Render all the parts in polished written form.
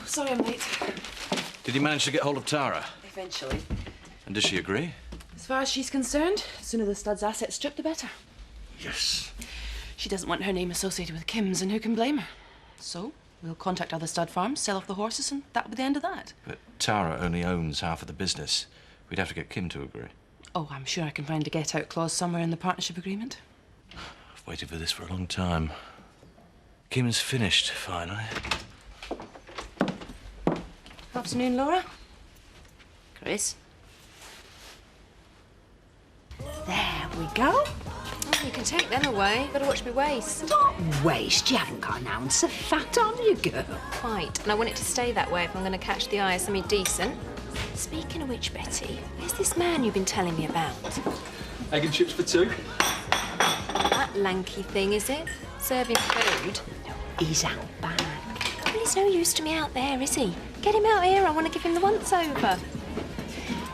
sorry I'm late. Did you manage to get hold of Tara? Eventually. And does she agree? As far as she's concerned, the sooner the stud's assets stripped, the better. Yes. She doesn't want her name associated with Kim's, and who can blame her? So, we'll contact other stud farms, sell off the horses, and that'll be the end of that. But Tara only owns half of the business. We'd have to get Kim to agree. Oh, I'm sure I can find a get-out clause somewhere in the partnership agreement. I've waited for this for a long time. Kim's finished, finally. Afternoon, Laura. Chris? There we go. Oh, you can take them away. Gotta watch me waist. What waste? You haven't got an ounce of fat on you, girl. Quite. And I want it to stay that way if I'm gonna catch the eye of something decent. Speaking of which, Betty, where's this man you've been telling me about? Egg and chips for two. That lanky thing, is it? Serving food? He's out back. Well, he's no use to me out there, is he? Get him out here. I want to give him the once-over.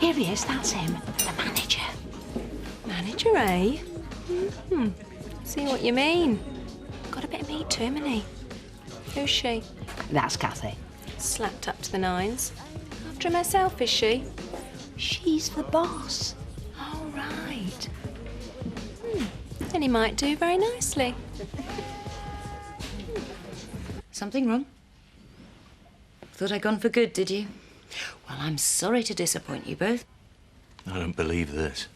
Here he is, that's him, the manager. Manager, eh? See what you mean. Got a bit of meat to him, hasn't he? Who's she? That's Kathy. Slapped up to the nines. After him herself, is she? She's the boss. Oh, right. Then he might do very nicely. Something wrong? Thought I'd gone for good, did you? Well, I'm sorry to disappoint you both. I don't believe this.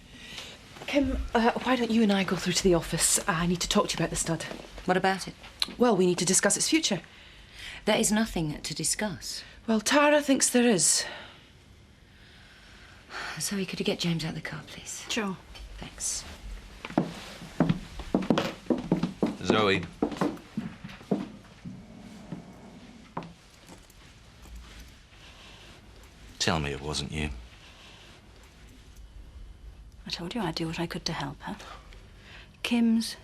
Kim, why don't you and I go through to the office? I need to talk to you about the stud. What about it? Well, we need to discuss its future. There is nothing to discuss. Well, Tara thinks there is. Zoe, could you get James out of the car, please? Sure. Thanks. Zoe. Tell me it wasn't you. I told you I'd do what I could to help her. Kim's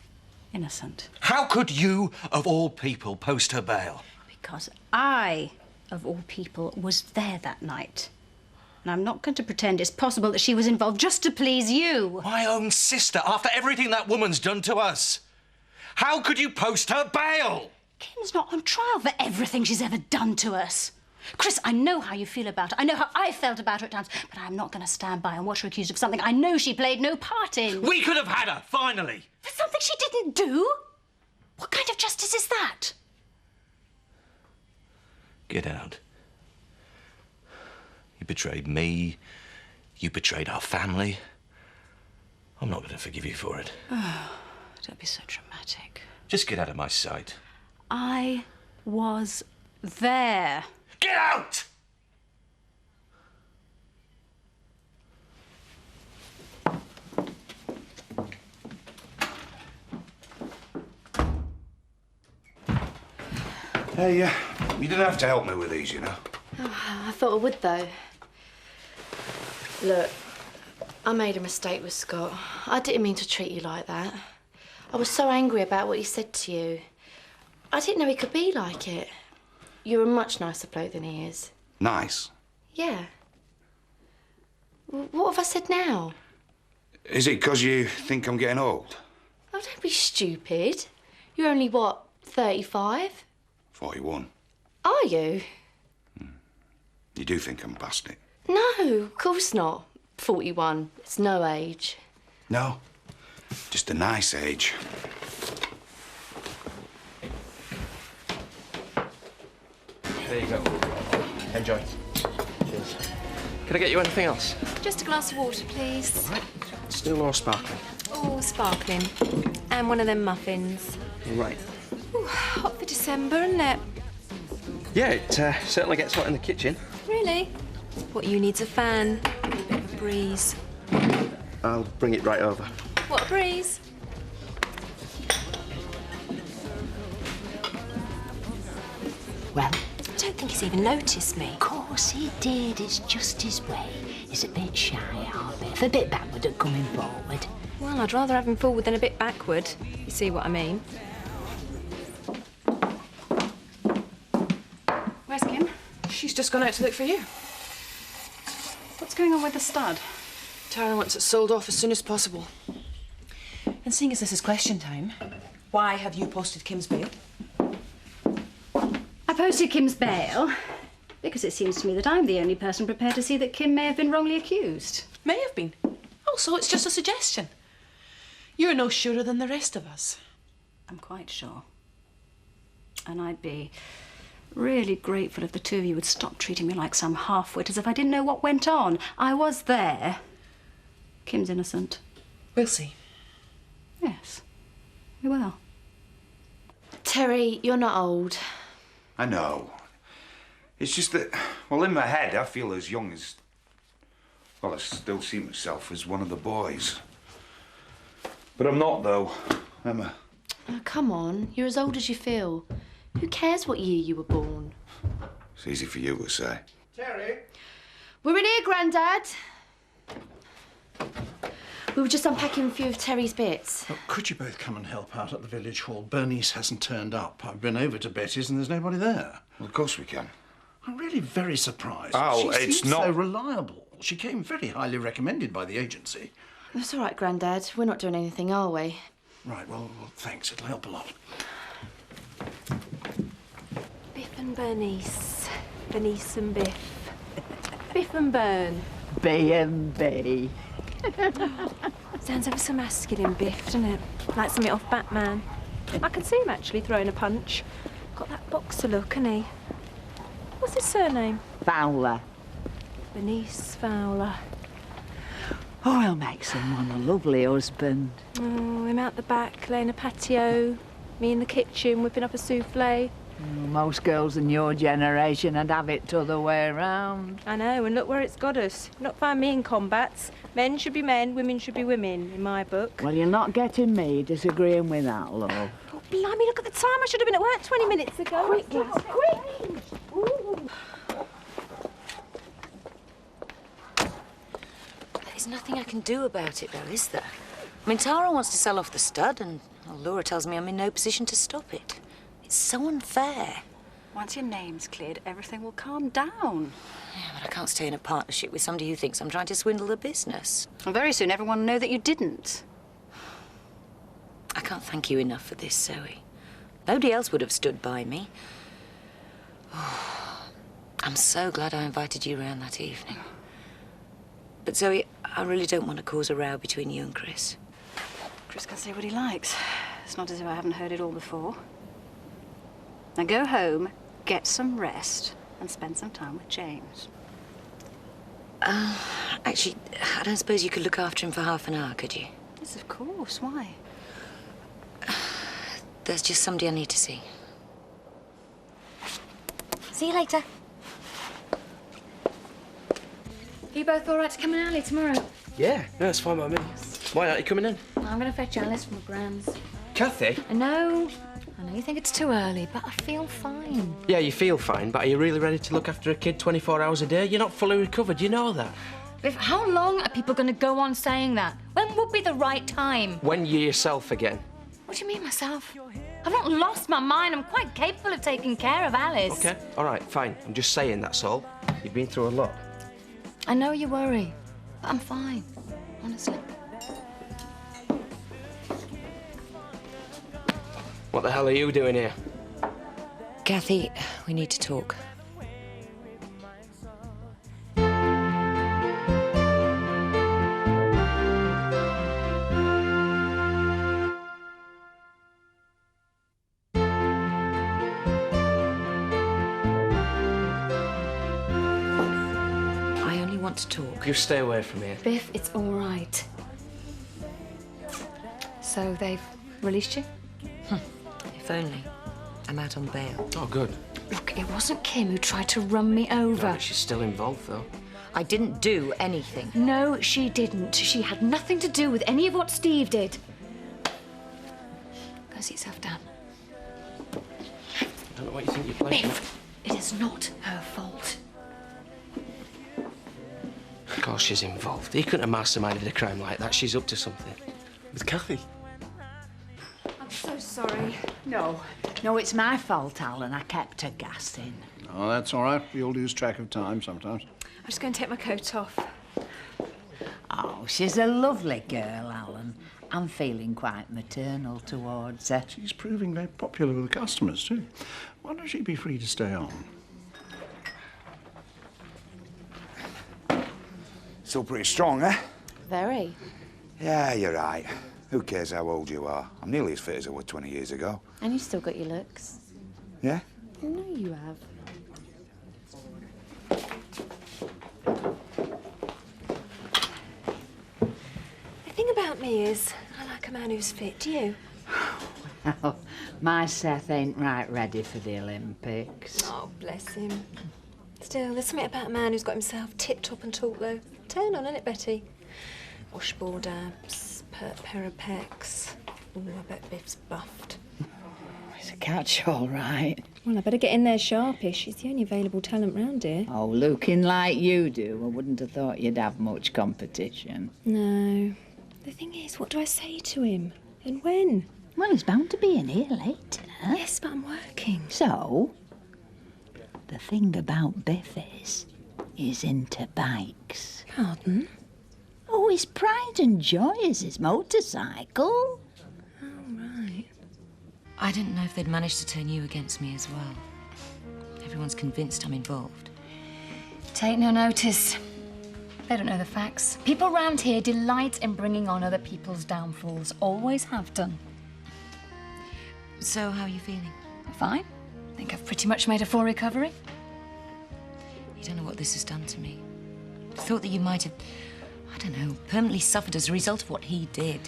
innocent. How could you, of all people, post her bail? Because I, of all people, was there that night. And I'm not going to pretend it's possible that she was involved just to please you. My own sister, after everything that woman's done to us. How could you post her bail? Kim's not on trial for everything she's ever done to us. Chris, I know how you feel about her. I know how I felt about her at times, but I'm not going to stand by and watch her accused of something I know she played no part in. We could have had her, finally. For something she didn't do? What kind of justice is that? Get out. You betrayed me. You betrayed our family. I'm not going to forgive you for it. Oh, don't be so dramatic. Just get out of my sight. I was there. Get out! Hey, you didn't have to help me with these, you know. Oh, I thought I would, though. Look, I made a mistake with Scott. I didn't mean to treat you like that. I was so angry about what he said to you. I didn't know he could be like it. You're a much nicer bloke than he is. Nice. Yeah. What have I said now? Is it 'cause you think I'm getting old? Oh, don't be stupid. You're only, what, 35? 41. Are you? You do think I'm past it? No, of course not. 41. It's no age. No, just a nice age. There you go. Enjoy. Cheers. Can I get you anything else? Just a glass of water, please. All right. Still or sparkling? Oh, sparkling. And one of them muffins. Right. Ooh, hot for December, isn't it? Yeah, it certainly gets hot in the kitchen. Really? What you need's a fan. A bit of a breeze. I'll bring it right over. What a breeze. Well, I don't think he's even noticed me. of course he did. It's just his way. He's a bit shy, a bit backward at coming forward. Well, I'd rather have him forward than a bit backward. You see what I mean? Where's Kim? She's just gone out to look for you. What's going on with the stud? Tara wants it sold off as soon as possible. And seeing as this is question time, why have you posted Kim's bail? I posted Kim's bail Because it seems to me that I'm the only person prepared to see that Kim may have been wrongly accused. May have been. Oh, so it's just a suggestion. You're no surer than the rest of us. I'm quite sure. And I'd be really grateful if the two of you would stop treating me like some half-wit, as if I didn't know what went on. I was there. Kim's innocent. We'll see. Yes, we will. Terry, you're not old. I know. It's just that, well, in my head, I feel as young as... Well, I still see myself as one of the boys. But I'm not, though, Emma. Oh, come on, you're as old as you feel. Who cares what year you were born? It's easy for you to say. Terry? We're in here, Grandad. We were just unpacking a few of Terry's bits. Oh, could you both come and help out at the village hall? Bernice hasn't turned up. I've been over to Betty's and there's nobody there. Well, of course we can. I'm really very surprised. Oh, she it's seems not... so reliable. She came very highly recommended by the agency. That's all right, Grandad. We're not doing anything, are we? Right, well, thanks. It'll help a lot. Biff and Bernice. Bernice and Biff. Biff and Bern. B&B. Sounds ever so masculine, Biff, doesn't it? Like something off Batman. I can see him actually throwing a punch. Got that boxer look, hasn't he? What's his surname? Fowler. Bernice Fowler. Oh, he'll make someone a lovely husband. Oh, him out the back, laying a patio. Me in the kitchen, whipping up a souffle. Oh, most girls in your generation would have it t'other way round. I know, and look where it's got us. Not find me in combats. Men should be men, women should be women, in my book. Well, you're not getting me disagreeing with that, love. Oh, blimey, look at the time. I should have been at work 20 minutes ago. Quick, lass, quick! Ooh. There's nothing I can do about it, though, is there? I mean, Tara wants to sell off the stud, and well, Laura tells me I'm in no position to stop it. It's so unfair. Once your name's cleared, everything will calm down. Yeah, but I can't stay in a partnership with somebody who thinks I'm trying to swindle the business. And very soon everyone will know that you didn't. I can't thank you enough for this, Zoe. Nobody else would have stood by me. Oh, I'm so glad I invited you round that evening. But, Zoe, I really don't want to cause a row between you and Chris. Chris can say what he likes. It's not as if I haven't heard it all before. Now go home, get some rest, and spend some time with James. Actually, I don't suppose you could look after him for half an hour, could you? Yes, of course. Why? There's just somebody I need to see. See you later. Are you both all right to come in early tomorrow? Yeah, no, it's fine by me. Why aren't you coming in? I'm going to fetch Alice from the Grand's. Kathy? I know you think it's too early, but I feel fine. Yeah, you feel fine, but are you really ready to look after a kid 24 hours a day? You're not fully recovered, you know that. Biff, how long are people going to go on saying that? When would be the right time? When you're yourself again. What do you mean, myself? I've not lost my mind. I'm quite capable of taking care of Alice. Okay, all right, fine. I'm just saying, that's all. You've been through a lot. I know you worry, but I'm fine, honestly. What the hell are you doing here? Kathy, we need to talk. I only want to talk. You stay away from here. Biff, it's all right. So they've released you? If only. I'm out on bail. Oh, good. Look, it wasn't Kim who tried to run me over. No, she's still involved, though. I didn't do anything. No, she didn't. She had nothing to do with any of what Steve did. Go sit yourself down. I don't know what you think you're playing. Biff, it is not her fault. Of course she's involved. He couldn't have masterminded a crime like that. She's up to something. With Kathy. I'm so sorry. No, it's my fault, Alan. I kept her gassing. Oh, that's all right. We all lose track of time sometimes. I'm just going to take my coat off. Oh, she's a lovely girl, Alan. I'm feeling quite maternal towards her. She's proving very popular with the customers, too. Why don't she be free to stay on? Still pretty strong, eh? Very. Yeah, you're right. Who cares how old you are? I'm nearly as fit as I was 20 years ago. And you still got your looks. Yeah? I know you have. The thing about me is, I like a man who's fit. Do you? Well, my Seth ain't right ready for the Olympics. Oh, bless him. Still, there's something about a man who's got himself tip-top and taut, though. Turn on, isn't it, Betty? Washboard abs, pert pair of pecs. Ooh, I bet Biff's buffed. It's a catch, all right. Well, I better get in there sharpish. He's the only available talent round here. Oh, looking like you do, I wouldn't have thought you'd have much competition. No. The thing is, what do I say to him? And when? Well, he's bound to be in here later. Yes, but I'm working. So, the thing about Biff is, he's into bikes. Pardon? Oh, his pride and joy is his motorcycle. Oh, right. I didn't know if they'd managed to turn you against me as well. Everyone's convinced I'm involved. Take no notice. They don't know the facts. People round here delight in bringing on other people's downfalls. Always have done. So, how are you feeling? Fine. I think I've pretty much made a full recovery. You don't know what this has done to me. I thought that you might have, I don't know, permanently suffered as a result of what he did.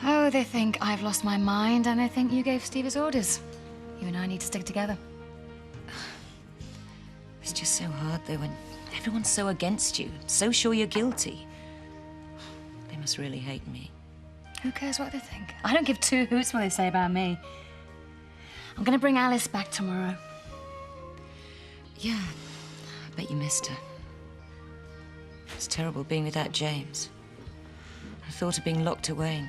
Oh, they think I've lost my mind and they think you gave Steve his orders. You and I need to stick together. It's just so hard, though, when everyone's so against you, so sure you're guilty. They must really hate me. Who cares what they think? I don't give two hoots what they say about me. I'm gonna bring Alice back tomorrow. Yeah, I bet you missed her. It's terrible being without James. I thought of being locked away,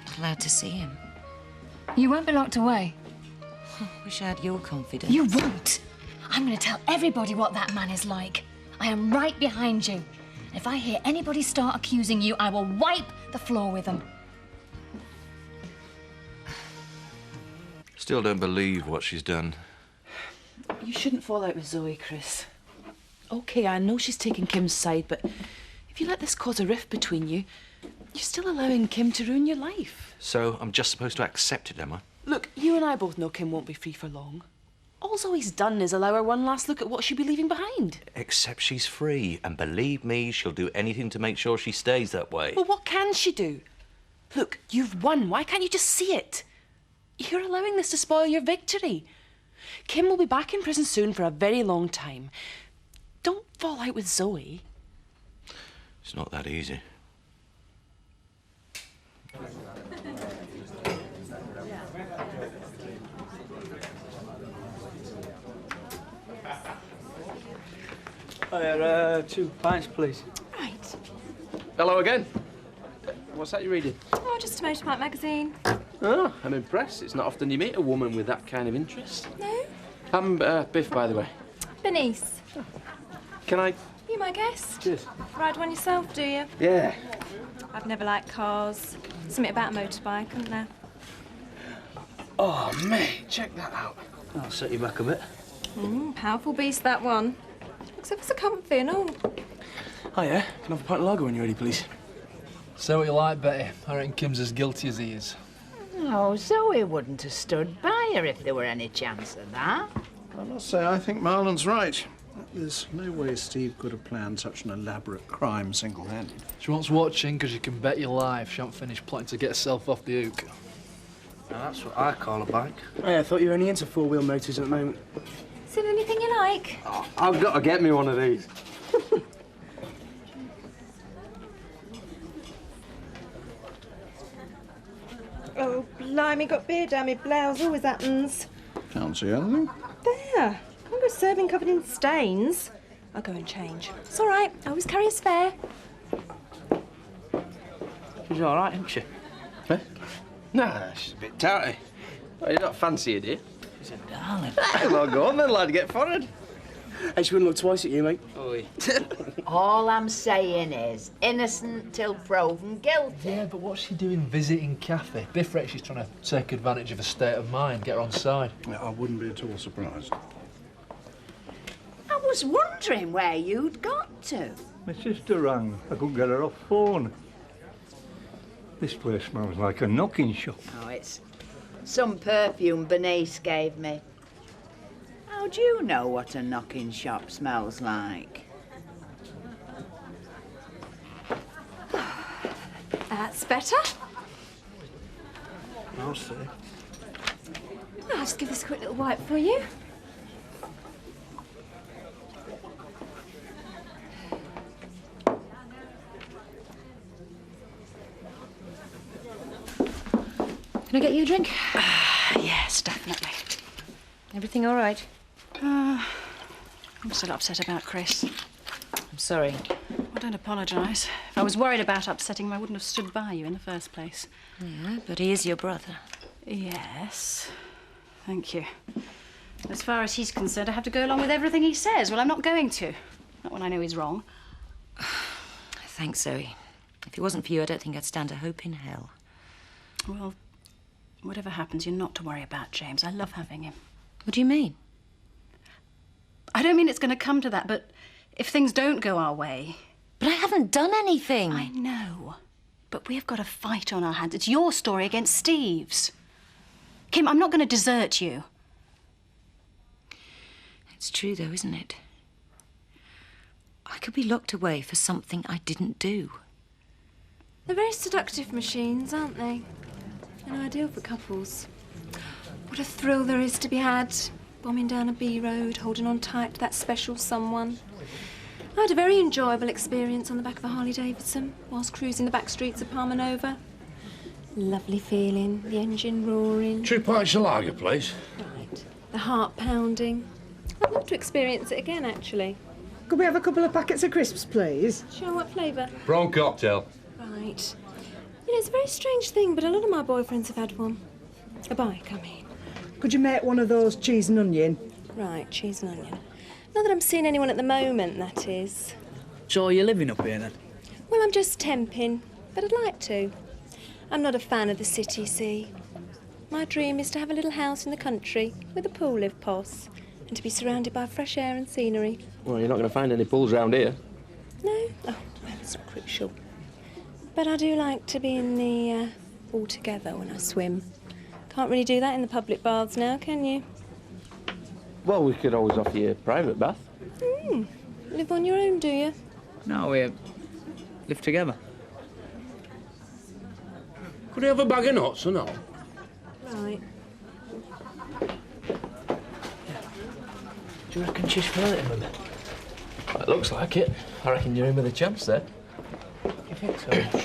not allowed to see him. You won't be locked away. Wish I had your confidence. You won't. I'm gonna tell everybody what that man is like. I am right behind you. If I hear anybody start accusing you, I will wipe the floor with them. Still don't believe what she's done. You shouldn't fall out with Zoe, Chris. OK, I know she's taking Kim's side, but if you let this cause a rift between you, you're still allowing Kim to ruin your life. So I'm just supposed to accept it, am I? Look, you and I both know Kim won't be free for long. All Zoe's done is allow her one last look at what she'll be leaving behind. Except she's free, and believe me, she'll do anything to make sure she stays that way. Well, what can she do? Look, you've won. Why can't you just see it? You're allowing this to spoil your victory. Kim will be back in prison soon for a very long time. Don't fall out with Zoe. It's not that easy. Oh, 2 pints, please. Right. Hello again. What's that you're reading? Oh, just a motorbike magazine. Oh, I'm impressed. It's not often you meet a woman with that kind of interest. No? I'm Biff, by the way. Bernice. Can I? You my guest. Cheers. Ride one yourself, do you? Yeah. I've never liked cars. Something about a motorbike, isn't there? Oh, mate, check that out. I'll set you back a bit. Powerful beast, that one. Looks ever so comfy and all. Oh, yeah? Can I have a pint of lager when you're ready, please? Say what you like, Betty. I reckon Kim's as guilty as he is. Oh, Zoe wouldn't have stood by her if there were any chance of that. I must say, I think Marlon's right. There's no way Steve could have planned such an elaborate crime single-handed. She wants watching because you can bet your life she hasn't finished plotting to get herself off the hook. Now, that's what I call a bike. Hey, I thought you were only into four-wheel motors at the moment. Is there anything you like? Oh, I've got to get me one of these. Oh, blimey, got beer down my blouse. Always happens. Can't see anything. There. Can't go serving covered in stains. I'll go and change. It's all right. I always carry a spare. She's all right, isn't she? Huh? Nah, she's a bit tarty. Oh, you don't fancy her, do you? She's a darling. Well, go on then, lad. Get forward. Hey, she wouldn't look twice at you, mate. Oh, All I'm saying is, innocent till proven guilty. Yeah, but what's she doing visiting Kathy? Biff reckons she's trying to take advantage of her state of mind, get her on side. Yeah, I wouldn't be at all surprised. I was wondering where you'd got to. My sister rang. I couldn't get her off phone. This place smells like a knocking shop. Oh, it's some perfume Bernice gave me. How do you know what a knocking shop smells like? That's better. I'll see. I'll just give this a quick little wipe for you. Can I get you a drink? Yes, definitely. Everything all right? I'm still upset about Chris. I'm sorry. I don't apologise. If I was worried about upsetting him, I wouldn't have stood by you in the first place. Yeah, but he is your brother. Yes. Thank you. As far as he's concerned, I have to go along with everything he says. Well, I'm not going to. Not when I know he's wrong. Thanks, Zoe. If it wasn't for you, I don't think I'd stand a hope in hell. Well, whatever happens, you're not to worry about James. I love having him. What do you mean? I don't mean it's going to come to that, but if things don't go our way... But I haven't done anything. I know. But we've got a fight on our hands. It's your story against Steve's. Kim, I'm not going to desert you. It's true, though, isn't it? I could be locked away for something I didn't do. They're very seductive machines, aren't they? And ideal for couples. What a thrill there is to be had, bombing down a B road, holding on tight to that special someone. I had a very enjoyable experience on the back of a Harley Davidson whilst cruising the back streets of Palma Nova. Lovely feeling, the engine roaring. 2 pints of lager, please. Right. The heart pounding. I'd love to experience it again, actually. Could we have a couple of packets of crisps, please? Sure, what flavour? Prawn cocktail. Right. You know, it's a very strange thing, but a lot of my boyfriends have had one. A bike, I mean. Could you make one of those cheese and onion? Right, cheese and onion. Not that I'm seeing anyone at the moment, that is. So you're living up here then? Well, I'm just temping, but I'd like to. I'm not a fan of the city, see. My dream is to have a little house in the country with a pool if poss, and to be surrounded by fresh air and scenery. Well, you're not going to find any pools round here. No? Oh, well, it's not crucial. But I do like to be in the all together when I swim. Can't really do that in the public baths now, can you? Well, we could always offer you a private bath. Live on your own, do you? No, we live together. Could you have a bag of nuts or not? Right. Do you reckon she's flirting with me? Well, it looks like it. I reckon you're in with a chance there. You think so?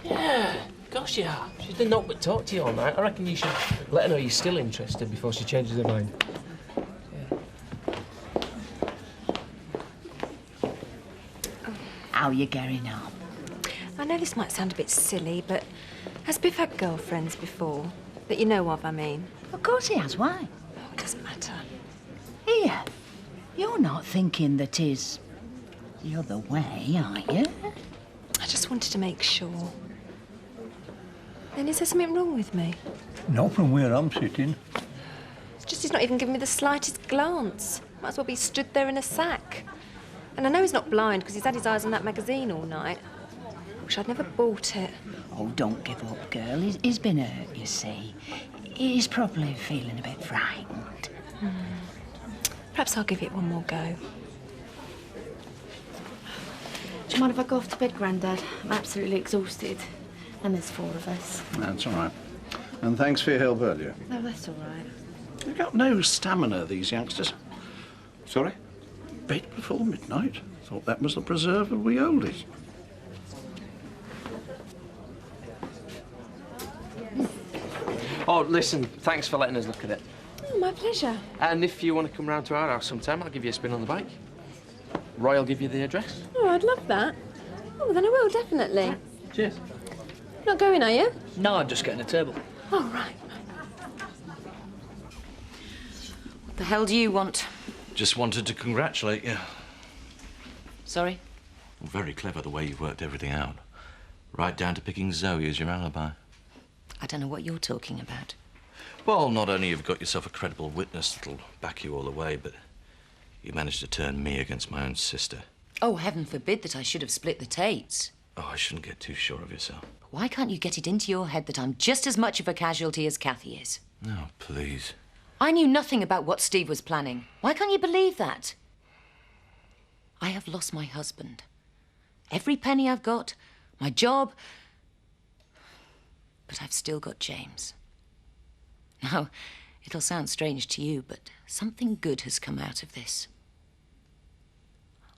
Yeah, gosh you are. She's done naught but talk to you all night. I reckon you should let her know you're still interested before she changes her mind. How you getting on? I know this might sound a bit silly, but has Biff had girlfriends before? That you know of, I mean. Of course he has. Why? Oh, it doesn't matter. Here, you're not thinking that he's the other way, are you? I just wanted to make sure. Then is there something wrong with me? Not from where I'm sitting. It's just he's not even giving me the slightest glance. Might as well be stood there in a sack. And I know he's not blind because he's had his eyes on that magazine all night. Wish I'd never bought it. Oh, don't give up, girl. He's been hurt, you see. He's probably feeling a bit frightened. Perhaps I'll give it one more go. Do you mind if I go off to bed, Grandad? I'm absolutely exhausted. And there's 4 of us. That's all right. And thanks for your help earlier. No, that's all right. They've got no stamina, these youngsters. Sorry? Bed before midnight. Thought that was the preserve of we oldies. Oh, listen, thanks for letting us look at it. Oh, my pleasure. And if you want to come round to our house sometime, I'll give you a spin on the bike. Roy will give you the address. Oh, I'd love that. Oh, then I will, definitely. Cheers. Not going, are you? No, I'm just getting a table. Oh, right. What the hell do you want? Just wanted to congratulate you. Sorry? Very clever the way you've worked everything out. Right down to picking Zoe as your alibi. I don't know what you're talking about. Well, not only have you got yourself a credible witness that'll back you all the way, but You managed to turn me against my own sister. Oh, heaven forbid that I should have split the Tates. Oh, I shouldn't get too sure of yourself. Why can't you get it into your head that I'm just as much of a casualty as Kathy is? No, please. I knew nothing about what Steve was planning. Why can't you believe that? I have lost my husband. Every penny I've got, my job, but I've still got James. Now, it'll sound strange to you, but something good has come out of this.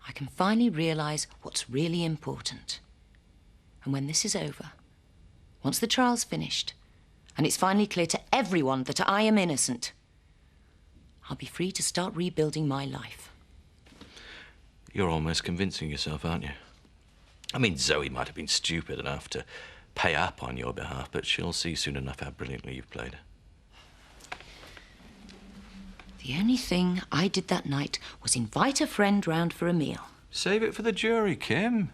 I can finally realise what's really important. And when this is over, once the trial's finished, and it's finally clear to everyone that I am innocent, I'll be free to start rebuilding my life. You're almost convincing yourself, aren't you? I mean, Zoe might have been stupid enough to pay up on your behalf, but she'll see soon enough how brilliantly you've played her. The only thing I did that night was invite a friend round for a meal. Save it for the jury, Kim.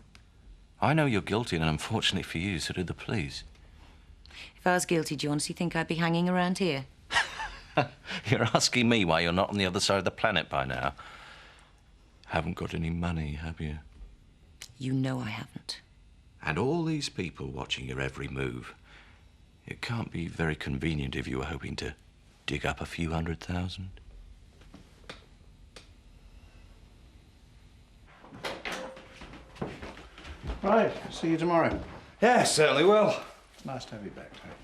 I know you're guilty, and unfortunately for you, so do the police. If I was guilty, do you honestly think I'd be hanging around here? You're asking me why you're not on the other side of the planet by now. Haven't got any money, have you? You know I haven't. And all these people watching your every move. It can't be very convenient if you were hoping to dig up a few 100,000. Right, see you tomorrow. Yeah, certainly will. Nice to have you back, Tony.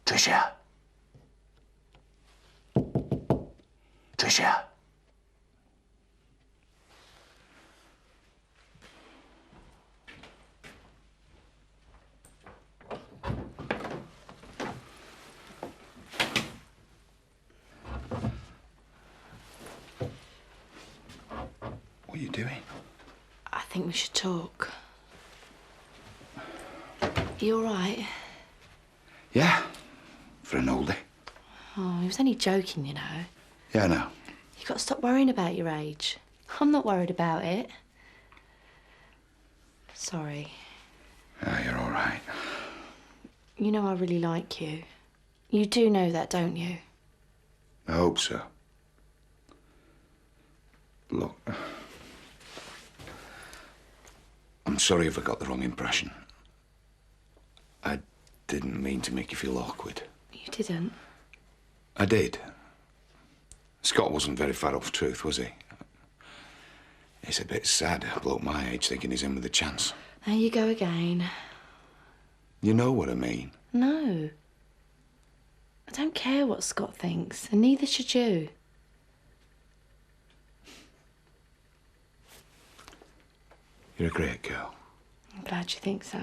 Tricia. Tricia. What are you doing? I think we should talk. You all right? Yeah, for an oldie. Oh, he was only joking, you know. Yeah, I know. You've got to stop worrying about your age. I'm not worried about it. Sorry. Yeah, you're all right. You know I really like you. You do know that, don't you? I hope so. Look, I'm sorry if I got the wrong impression. I didn't mean to make you feel awkward. You didn't. I did. Scott wasn't very far off truth, was he? It's a bit sad, a bloke my age thinking he's in with a chance. There you go again. You know what I mean. No. I don't care what Scott thinks, and neither should you. You're a great girl. I'm glad you think so.